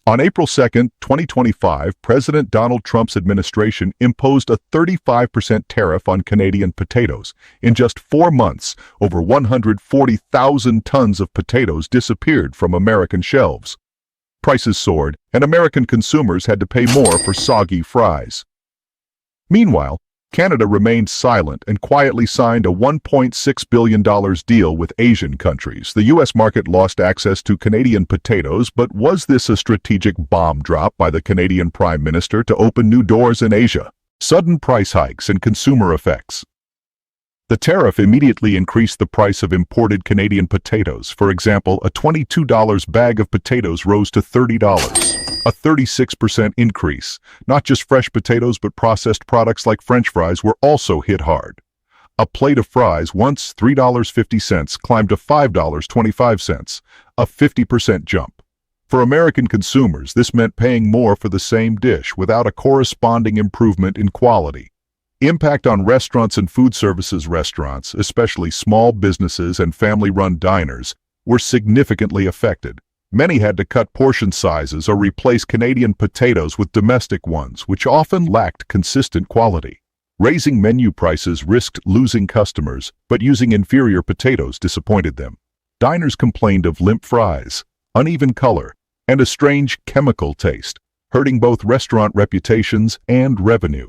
On April 2, 2025, President Donald Trump's administration imposed a 35% tariff on Canadian potatoes. In just 4 months, over 140,000 tons of potatoes disappeared from American shelves. Prices soared, and American consumers had to pay more for soggy fries. Meanwhile, Canada remained silent and quietly signed a $1.6 billion deal with Asian countries. The U.S. market lost access to Canadian potatoes, but was this a strategic bomb drop by the Canadian Prime Minister to open new doors in Asia? Sudden price hikes and consumer effects. The tariff immediately increased the price of imported Canadian potatoes. For example, a $22 bag of potatoes rose to $30. A 36% increase. Not just fresh potatoes, but processed products like French fries were also hit hard. A plate of fries, once $3.50, climbed to $5.25, a 50% jump. For American consumers, this meant paying more for the same dish without a corresponding improvement in quality. Impact on restaurants and food services. Restaurants, especially small businesses and family-run diners, were significantly affected. Many had to cut portion sizes or replace Canadian potatoes with domestic ones, which often lacked consistent quality. Raising menu prices risked losing customers, but using inferior potatoes disappointed them. Diners complained of limp fries, uneven color, and a strange chemical taste, hurting both restaurant reputations and revenue.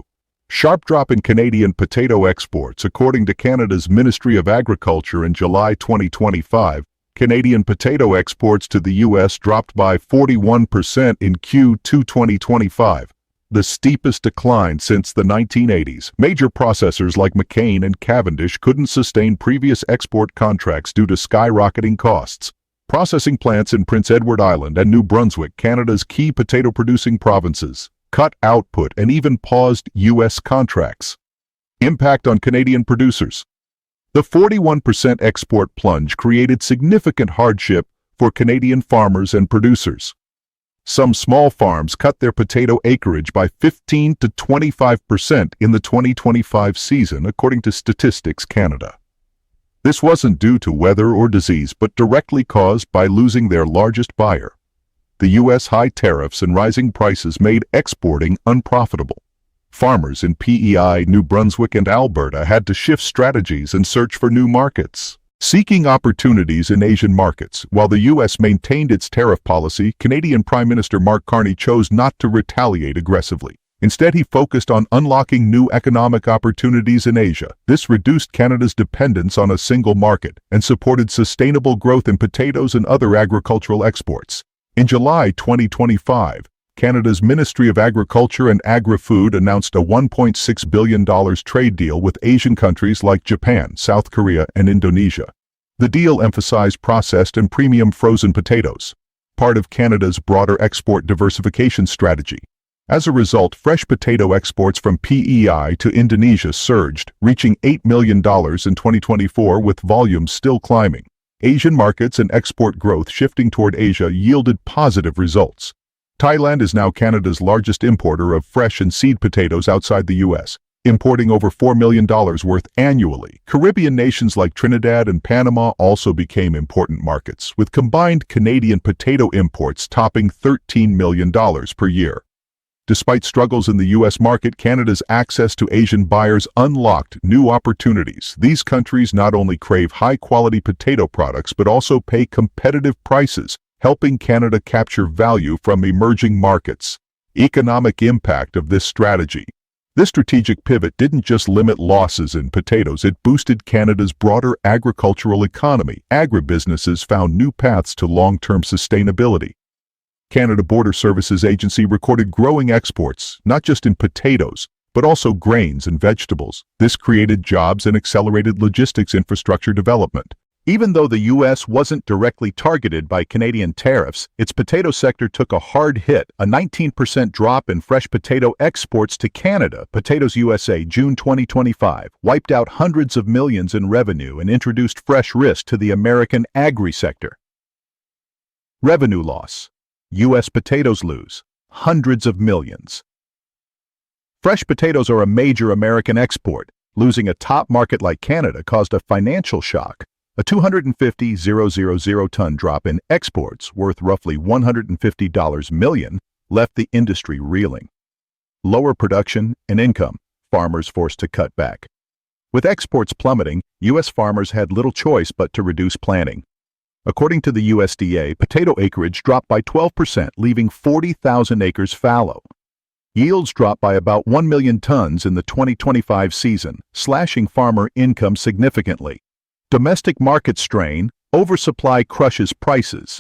Sharp drop in Canadian potato exports. According to Canada's Ministry of Agriculture in July 2025, Canadian potato exports to the U.S. dropped by 41% in Q2 2025, the steepest decline since the 1980s. Major processors like McCain and Cavendish couldn't sustain previous export contracts due to skyrocketing costs. Processing plants in Prince Edward Island and New Brunswick, Canada's key potato-producing provinces, cut output and even paused U.S. contracts. Impact on Canadian producers. The 41% export plunge created significant hardship for Canadian farmers and producers. Some small farms cut their potato acreage by 15 to 25% in the 2025 season, according to Statistics Canada. This wasn't due to weather or disease, but directly caused by losing their largest buyer. The U.S. high tariffs and rising prices made exporting unprofitable. Farmers in PEI, New Brunswick, and Alberta had to shift strategies and search for new markets. Seeking opportunities in Asian markets. While the U.S. maintained its tariff policy, Canadian Prime Minister Mark Carney chose not to retaliate aggressively. Instead, he focused on unlocking new economic opportunities in Asia. This reduced Canada's dependence on a single market and supported sustainable growth in potatoes and other agricultural exports. In July 2025, Canada's Ministry of Agriculture and Agri-Food announced a $1.6 billion trade deal with Asian countries like Japan, South Korea, and Indonesia. The deal emphasized processed and premium frozen potatoes, part of Canada's broader export diversification strategy. As a result, fresh potato exports from PEI to Indonesia surged, reaching $8 million in 2024, with volumes still climbing. Asian markets and export growth shifting toward Asia yielded positive results. Thailand is now Canada's largest importer of fresh and seed potatoes outside the U.S., importing over $4 million worth annually. Caribbean nations like Trinidad and Panama also became important markets, with combined Canadian potato imports topping $13 million per year. Despite struggles in the U.S. market, Canada's access to Asian buyers unlocked new opportunities. These countries not only crave high-quality potato products but also pay competitive prices, helping Canada capture value from emerging markets. Economic impact of this strategy. This strategic pivot didn't just limit losses in potatoes, it boosted Canada's broader agricultural economy. Agribusinesses found new paths to long-term sustainability. Canada Border Services Agency recorded growing exports, not just in potatoes, but also grains and vegetables. This created jobs and accelerated logistics infrastructure development. Even though the U.S. wasn't directly targeted by Canadian tariffs, its potato sector took a hard hit. A 19% drop in fresh potato exports to Canada, Potatoes USA, June 2025, wiped out hundreds of millions in revenue and introduced fresh risk to the American agri-sector. Revenue loss. U.S. potatoes lose hundreds of millions. Fresh potatoes are a major American export. Losing a top market like Canada caused a financial shock. A 250,000-ton drop in exports worth roughly $150 million left the industry reeling. Lower production and income, farmers forced to cut back. With exports plummeting, U.S. farmers had little choice but to reduce planting. According to the USDA, potato acreage dropped by 12%, leaving 40,000 acres fallow. Yields dropped by about 1 million tons in the 2025 season, slashing farmer income significantly. Domestic market strain, oversupply crushes prices.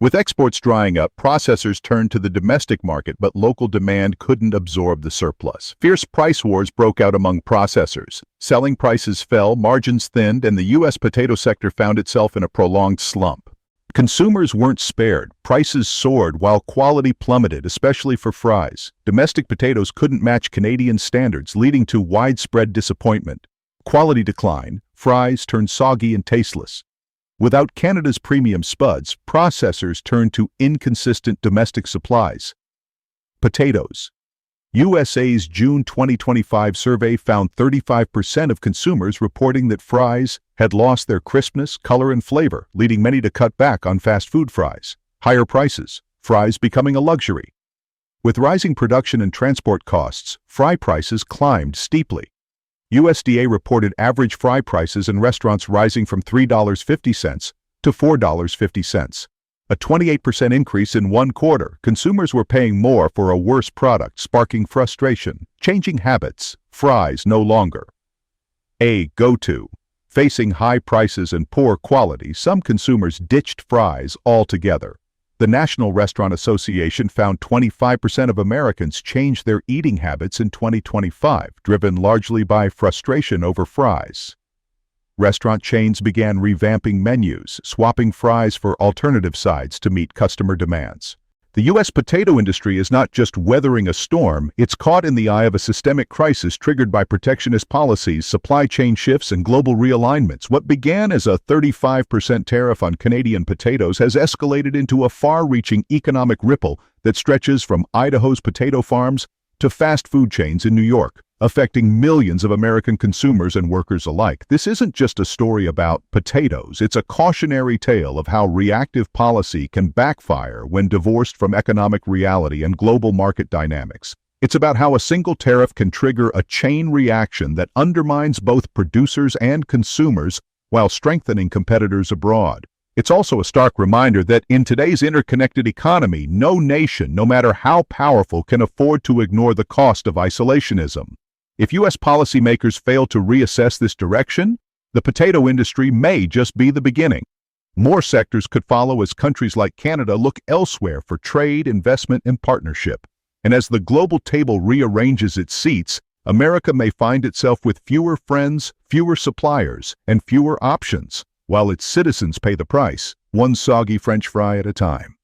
With exports drying up, processors turned to the domestic market, but local demand couldn't absorb the surplus. Fierce price wars broke out among processors. Selling prices fell, margins thinned, and the U.S. potato sector found itself in a prolonged slump. Consumers weren't spared. Prices soared while quality plummeted, especially for fries. Domestic potatoes couldn't match Canadian standards, leading to widespread disappointment. Quality declined. Fries turned soggy and tasteless. Without Canada's premium spuds, processors turned to inconsistent domestic supplies. Potatoes. USA's June 2025 survey found 35% of consumers reporting that fries had lost their crispness, color, and flavor, leading many to cut back on fast food fries. Higher prices, fries becoming a luxury. With rising production and transport costs, fry prices climbed steeply. USDA reported average fry prices in restaurants rising from $3.50 to $4.50. A 28% increase in one quarter. Consumers were paying more for a worse product, sparking frustration. Changing habits. Fries no longer a go-to. Facing high prices and poor quality, some consumers ditched fries altogether. The National Restaurant Association found 25% of Americans changed their eating habits in 2025, driven largely by frustration over fries. Restaurant chains began revamping menus, swapping fries for alternative sides to meet customer demands. The U.S. potato industry is not just weathering a storm, it's caught in the eye of a systemic crisis triggered by protectionist policies, supply chain shifts, and global realignments. What began as a 35% tariff on Canadian potatoes has escalated into a far-reaching economic ripple that stretches from Idaho's potato farms to fast food chains in New York, affecting millions of American consumers and workers alike. This isn't just a story about potatoes. It's a cautionary tale of how reactive policy can backfire when divorced from economic reality and global market dynamics. It's about how a single tariff can trigger a chain reaction that undermines both producers and consumers while strengthening competitors abroad. It's also a stark reminder that in today's interconnected economy, no nation, no matter how powerful, can afford to ignore the cost of isolationism. If U.S. policymakers fail to reassess this direction, the potato industry may just be the beginning. More sectors could follow as countries like Canada look elsewhere for trade, investment, and partnership. And as the global table rearranges its seats, America may find itself with fewer friends, fewer suppliers, and fewer options, while its citizens pay the price, one soggy French fry at a time.